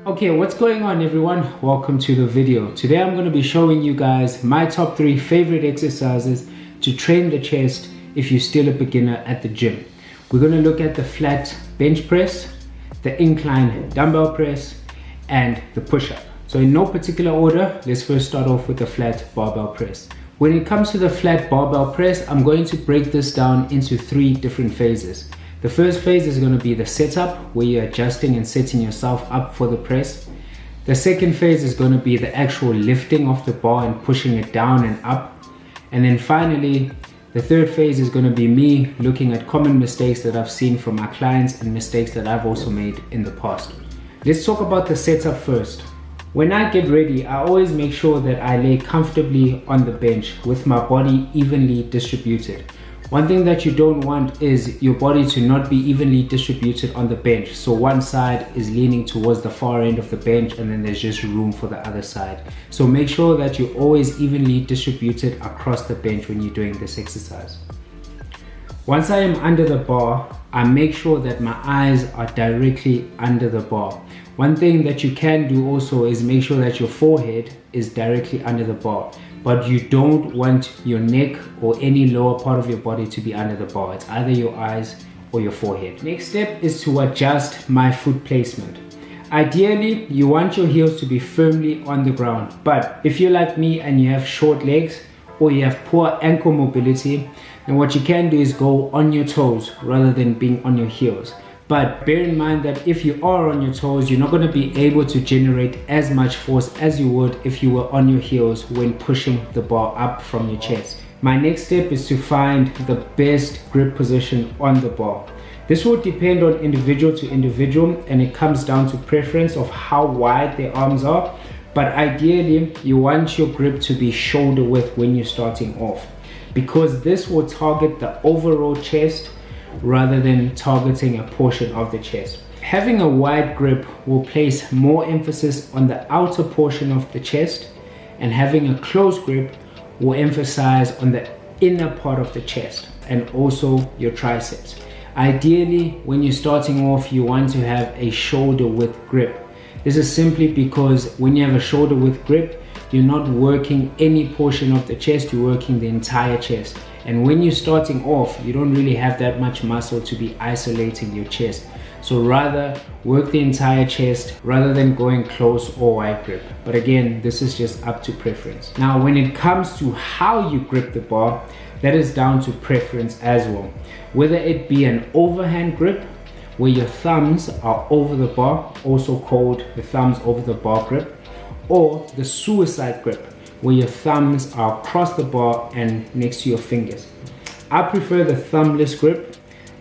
Okay, what's going on everyone? Welcome to the video. Today I'm going to be showing you guys my top 3 favorite exercises to train the chest if you're still a beginner at the gym. We're going to look at the flat bench press, the incline dumbbell press, and the push-up. So in no particular order, let's first start off with the flat barbell press. When it comes to the flat barbell press, I'm going to break this down into 3 different phases. The first phase is going to be the setup, where you're adjusting and setting yourself up for the press. The second phase is going to be the actual lifting of the bar and pushing it down and up. And then finally, the third phase is going to be me looking at common mistakes that I've seen from my clients and mistakes that I've also made in the past. Let's talk about the setup first. When I get ready, I always make sure that I lay comfortably on the bench with my body evenly distributed. One thing that you don't want is your body to not be evenly distributed on the bench. So one side is leaning towards the far end of the bench and then there's just room for the other side. So make sure that you're always evenly distributed across the bench when you're doing this exercise. Once I am under the bar, I make sure that my eyes are directly under the bar. One thing that you can do also is make sure that your forehead is directly under the bar. But you don't want your neck or any lower part of your body to be under the bar. It's either your eyes or your forehead. Next step is to adjust my foot placement. Ideally, you want your heels to be firmly on the ground. But if you're like me and you have short legs or you have poor ankle mobility, then what you can do is go on your toes rather than being on your heels. But bear in mind that if you are on your toes, you're not going to be able to generate as much force as you would if you were on your heels when pushing the bar up from your chest. My next step is to find the best grip position on the bar. This will depend on individual to individual and it comes down to preference of how wide their arms are. But ideally, you want your grip to be shoulder width when you're starting off, because this will target the overall chest rather than targeting a portion of the chest. Having a wide grip will place more emphasis on the outer portion of the chest, and having a close grip will emphasize on the inner part of the chest and also your triceps. Ideally, when you're starting off, you want to have a shoulder width grip. This is simply because when you have a shoulder width grip, you're not working any portion of the chest, you're working the entire chest. And when you're starting off, you don't really have that much muscle to be isolating your chest. So rather work the entire chest rather than going close or wide grip. But again, this is just up to preference. Now, when it comes to how you grip the bar, that is down to preference as well. Whether it be an overhand grip, where your thumbs are over the bar, also called the thumbs over the bar grip, or the suicide grip, where your thumbs are across the bar and next to your fingers. I prefer the thumbless grip,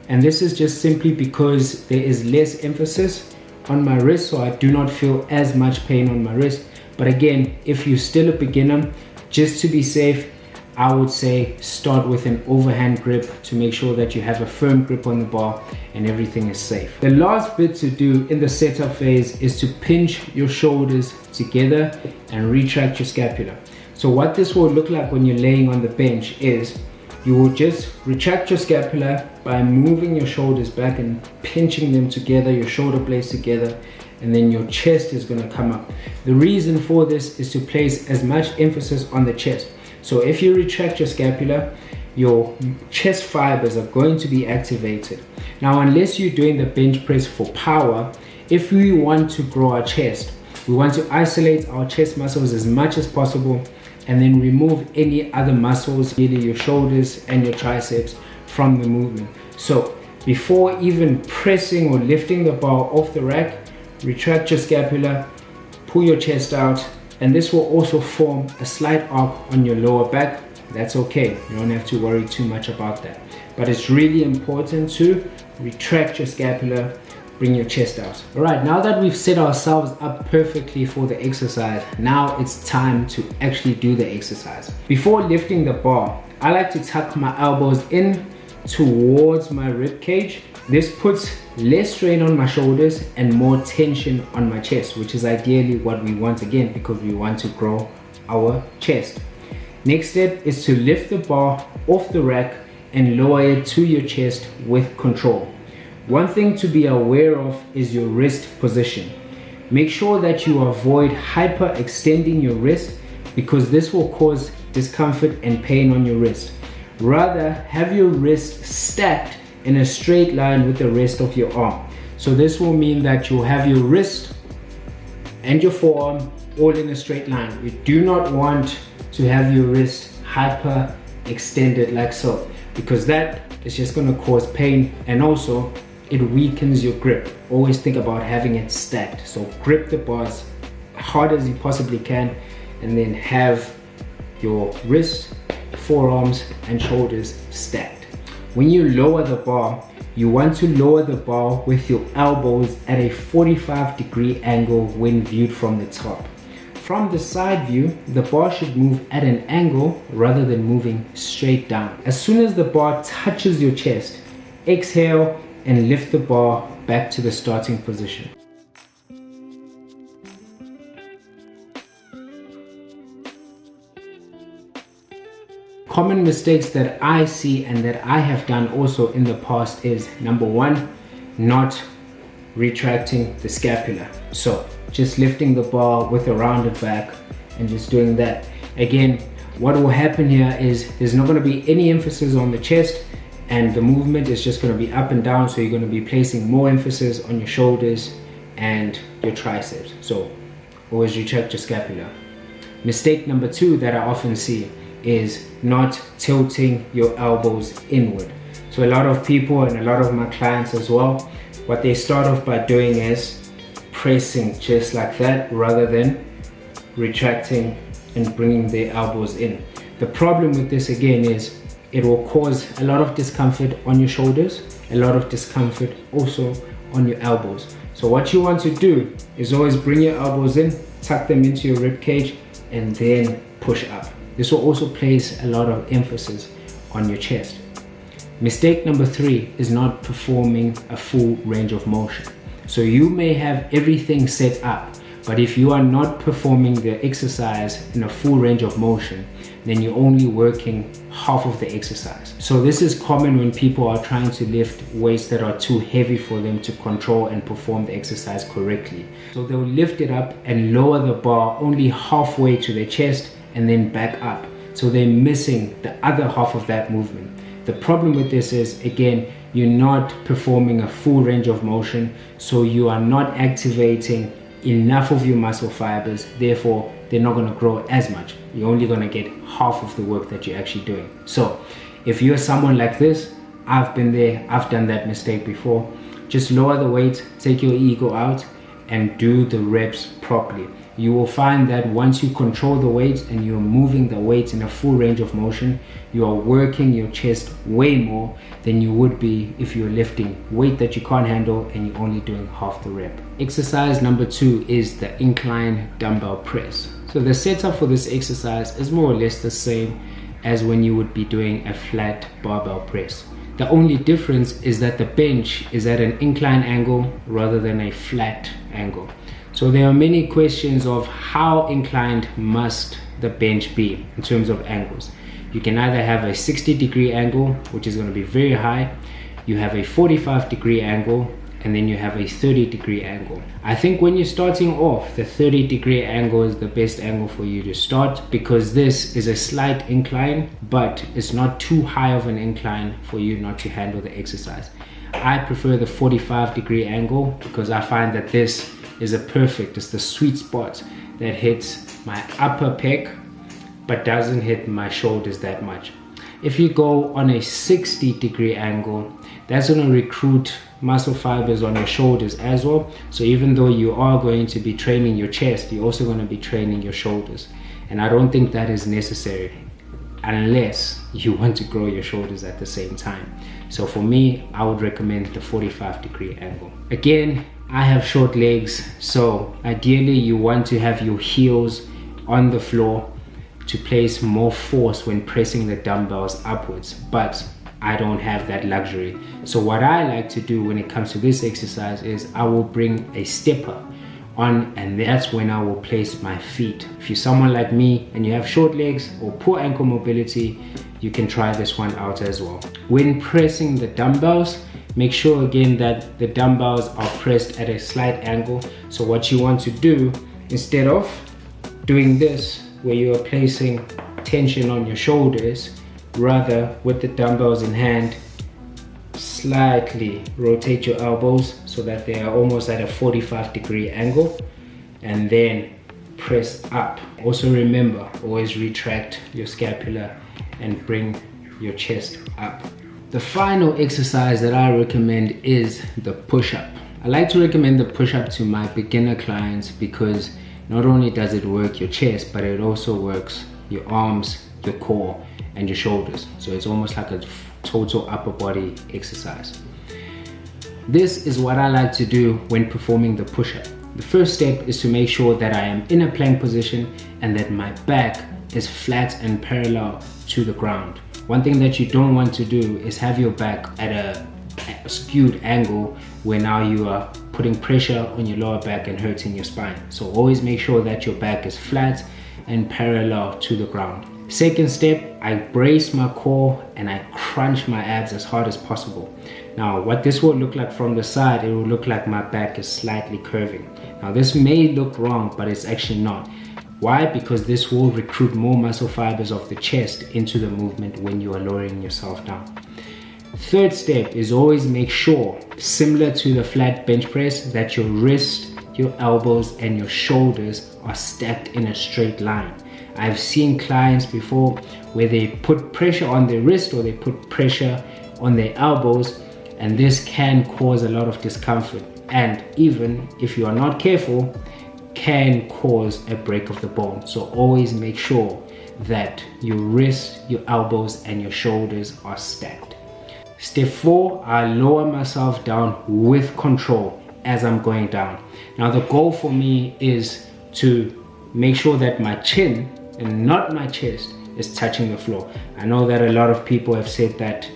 and this is just simply because there is less emphasis on my wrist, so I do not feel as much pain on my wrist. But again, if you're still a beginner, just to be safe, I would say start with an overhand grip to make sure that you have a firm grip on the bar and everything is safe. The last bit to do in the setup phase is to pinch your shoulders together and retract your scapula. So what this will look like when you're laying on the bench is you will just retract your scapula by moving your shoulders back and pinching them together, your shoulder blades together, and then your chest is going to come up. The reason for this is to place as much emphasis on the chest. So if you retract your scapula, your chest fibers are going to be activated. Now, unless you're doing the bench press for power, if we want to grow our chest, we want to isolate our chest muscles as much as possible and then remove any other muscles, either your shoulders and your triceps, from the movement. So before even pressing or lifting the bar off the rack, retract your scapula, pull your chest out, and this will also form a slight arc on your lower back. That's okay, you don't have to worry too much about that. But it's really important to retract your scapula, bring your chest out. All right, now that we've set ourselves up perfectly for the exercise, now it's time to actually do the exercise. Before lifting the bar, I like to tuck my elbows in towards my rib cage. This puts less strain on my shoulders and more tension on my chest, which is ideally what we want, again, because we want to grow our chest. Next step is to lift the bar off the rack and lower it to your chest with control. One thing to be aware of is your wrist position. Make sure that you avoid hyperextending your wrist, because this will cause discomfort and pain on your wrist. Rather, have your wrist stacked in a straight line with the rest of your arm. So this will mean that you'll have your wrist and your forearm all in a straight line. You do not want to have your wrist hyper extended like so, because that is just going to cause pain, and also it weakens your grip. Always think about having it stacked. So grip the bars hard as you possibly can, and then have your wrist, forearms and shoulders stacked. When you lower the bar, you want to lower the bar with your elbows at a 45-degree angle when viewed from the top. From the side view, the bar should move at an angle rather than moving straight down. As soon as the bar touches your chest, exhale and lift the bar back to the starting position. Common mistakes that I see and that I have done also in the past is, number one, not retracting the scapula. So just lifting the bar with a rounded back and just doing that. Again, what will happen here is there's not going to be any emphasis on the chest, and the movement is just going to be up and down. So you're going to be placing more emphasis on your shoulders and your triceps. So always retract your scapula. Mistake number two that I often see is not tilting your elbows inward. So a lot of people and a lot of my clients as well, what they start off by doing is pressing just like that rather than retracting and bringing their elbows in. The problem with this again is it will cause a lot of discomfort on your shoulders, a lot of discomfort also on your elbows. So what you want to do is always bring your elbows in, tuck them into your rib cage, and then push up. This will also place a lot of emphasis on your chest. Mistake number three is not performing a full range of motion. So you may have everything set up, but if you are not performing the exercise in a full range of motion, then you're only working half of the exercise. So this is common when people are trying to lift weights that are too heavy for them to control and perform the exercise correctly. So they'll lift it up and lower the bar only halfway to their chest and then back up. So they're missing the other half of that movement. The problem with this is, again, you're not performing a full range of motion, so you are not activating enough of your muscle fibers, therefore they're not going to grow as much. You're only going to get half of the work that you're actually doing. So if you're someone like this, I've been there, I've done that mistake before. Just lower the weight, take your ego out, and do the reps properly. You will find that once you control the weight and you're moving the weight in a full range of motion, you are working your chest way more than you would be if you're lifting weight that you can't handle and you're only doing half the rep. Exercise number two is the incline dumbbell press. So the setup for this exercise is more or less the same as when you would be doing a flat barbell press. The only difference is that the bench is at an incline angle rather than a flat angle. So there are many questions of how inclined must the bench be in terms of angles. You can either have a 60-degree angle, which is going to be very high, you have a 45-degree angle, and then you have a 30-degree angle. I think when you're starting off, the 30-degree angle is the best angle for you to start, because this is a slight incline, but it's not too high of an incline for you not to handle the exercise. I prefer the 45-degree angle because I find that this is it's the sweet spot that hits my upper pec but doesn't hit my shoulders that much. If you go on a 60-degree angle, that's going to recruit muscle fibers on your shoulders as well. So even though you are going to be training your chest, you're also going to be training your shoulders. And I don't think that is necessary unless you want to grow your shoulders at the same time. So for me, I would recommend the 45-degree angle. Again, I have short legs, so ideally you want to have your heels on the floor to place more force when pressing the dumbbells upwards, but I don't have that luxury. So what I like to do when it comes to this exercise is I will bring a stepper on, and that's when I will place my feet. If you're someone like me and you have short legs or poor ankle mobility, you can try this one out as well. When pressing the dumbbells, make sure again that the dumbbells are pressed at a slight angle. So what you want to do, instead of doing this where you are placing tension on your shoulders, rather with the dumbbells in hand, slightly rotate your elbows so that they are almost at a 45-degree angle, and then press up. Also remember, always retract your scapula and bring your chest up. The final exercise that I recommend is the push-up. I like to recommend the push-up to my beginner clients because not only does it work your chest, but it also works your arms, your core, and your shoulders. So it's almost like a total upper body exercise. This is what I like to do when performing the push-up. The first step is to make sure that I am in a plank position and that my back is flat and parallel to the ground. One thing that you don't want to do is have your back at a skewed angle where now you are putting pressure on your lower back and hurting your spine. So always make sure that your back is flat and parallel to the ground. Second step, I brace my core and I crunch my abs as hard as possible. Now what this will look like from the side, it will look like my back is slightly curving. Now this may look wrong, but it's actually not. Why? Because this will recruit more muscle fibers of the chest into the movement when you are lowering yourself down. Third step is always make sure, similar to the flat bench press, that your wrist, your elbows, and your shoulders are stacked in a straight line. I've seen clients before where they put pressure on their wrist or they put pressure on their elbows, and this can cause a lot of discomfort, and even if you are not careful, can cause a break of the bone. So always make sure that your wrist, your elbows, and your shoulders are stacked. Step 4, I lower myself down with control as I'm going down. Now the goal for me is to make sure that my chin and not my chest is touching the floor. I know that a lot of people have said that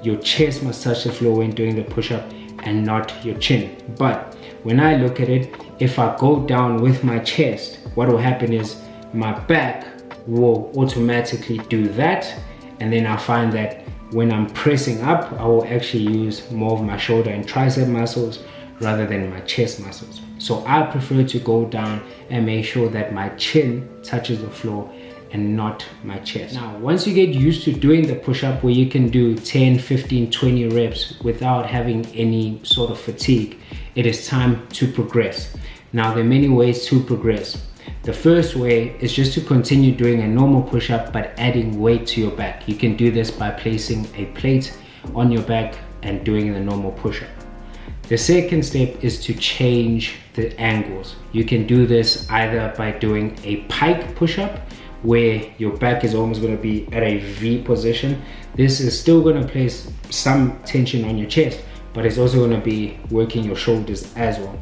your chest must touch the floor when doing the push-up and not your chin. But when I look at it, if I go down with my chest, what will happen is my back will automatically do that, and then I find that when I'm pressing up, I will actually use more of my shoulder and tricep muscles rather than my chest muscles. So I prefer to go down and make sure that my chin touches the floor and not my chest. Now, once you get used to doing the push-up where you can do 10, 15, 20 reps without having any sort of fatigue, it is time to progress. Now, there are many ways to progress. The first way is just to continue doing a normal push-up but adding weight to your back. You can do this by placing a plate on your back and doing the normal push-up. The second step is to change the angles. You can do this either by doing a pike push-up where your back is almost going to be at a V position. This is still going to place some tension on your chest, but it's also going to be working your shoulders as well.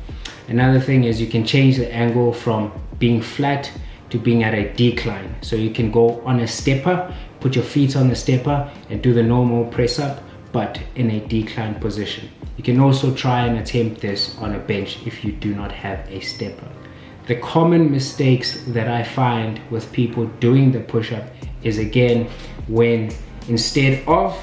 Another thing is you can change the angle from being flat to being at a decline. So you can go on a stepper, put your feet on the stepper and do the normal press up, but in a decline position. You can also try and attempt this on a bench if you do not have a stepper. The common mistakes that I find with people doing the push-up is, again, when instead of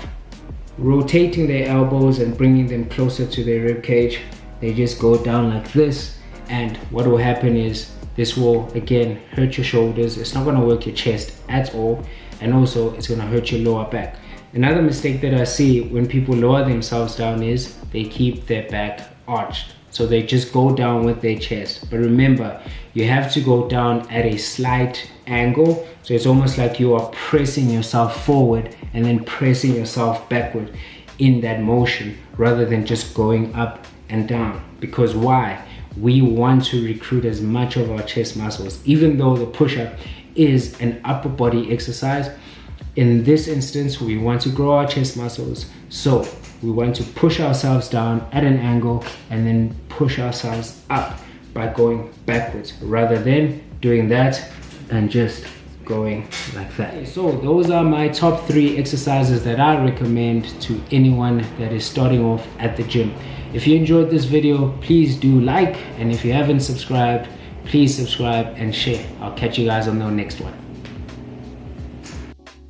rotating their elbows and bringing them closer to their rib cage, they just go down like this, and what will happen is this will again hurt your shoulders. It's not going to work your chest at all, and also it's going to hurt your lower back. Another mistake that I see when people lower themselves down is they keep their back arched. So they just go down with their chest. But remember, you have to go down at a slight angle. So it's almost like you are pressing yourself forward and then pressing yourself backward in that motion rather than just going up and down. Because why? We want to recruit as much of our chest muscles. Even though the push-up is an upper body exercise, in this instance, we want to grow our chest muscles. So we want to push ourselves down at an angle and then push ourselves up by going backwards rather than doing that and just going like that. So those are my top 3 exercises that I recommend to anyone that is starting off at the gym. If you enjoyed this video, please do like, and if you haven't subscribed, please subscribe and share. I'll catch you guys on the next one.